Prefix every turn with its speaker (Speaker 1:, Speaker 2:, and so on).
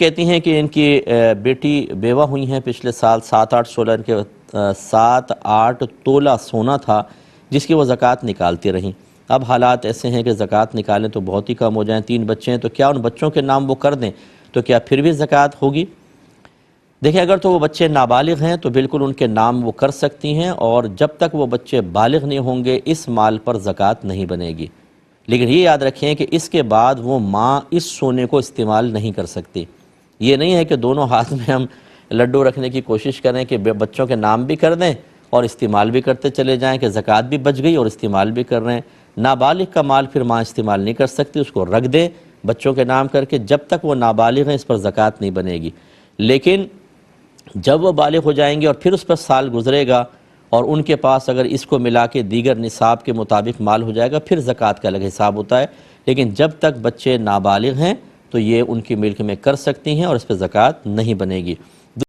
Speaker 1: کہتی ہیں کہ ان کی بیٹی بیوہ ہوئی ہیں پچھلے سال 7-8 ان کے 7-8 تولہ سونا تھا جس کی وہ زکوٰۃ نکالتی رہیں۔ اب حالات ایسے ہیں کہ زکوٰۃ نکالیں تو بہت ہی کم ہو جائیں، 3 بچے ہیں تو کیا ان بچوں کے نام وہ کر دیں تو کیا پھر بھی زکوٰۃ ہوگی؟ دیکھیں اگر تو وہ بچے نابالغ ہیں تو بالکل ان کے نام وہ کر سکتی ہیں، اور جب تک وہ بچے بالغ نہیں ہوں گے اس مال پر زکوٰۃ نہیں بنے گی۔ لیکن یہ یاد رکھیں کہ اس کے بعد وہ ماں اس سونے کو استعمال نہیں کر سکتی۔ یہ نہیں ہے کہ دونوں ہاتھ میں ہم لڈو رکھنے کی کوشش کریں کہ بچوں کے نام بھی کر دیں اور استعمال بھی کرتے چلے جائیں کہ زکوٰۃ بھی بچ گئی اور استعمال بھی کر رہے ہیں۔ نابالغ کا مال پھر ماں استعمال نہیں کر سکتی، اس کو رکھ دیں بچوں کے نام کر کے، جب تک وہ نابالغ ہیں اس پر زکوٰۃ نہیں بنے گی۔ لیکن جب وہ بالغ ہو جائیں گے اور پھر اس پر سال گزرے گا اور ان کے پاس اگر اس کو ملا کے دیگر نصاب کے مطابق مال ہو جائے گا پھر زکوٰۃ کا الگ حساب ہوتا ہے، لیکن جب تک بچے نابالغ ہیں تو یہ ان کی ملک میں کر سکتی ہیں اور اس پہ زکوٰۃ نہیں بنے گی۔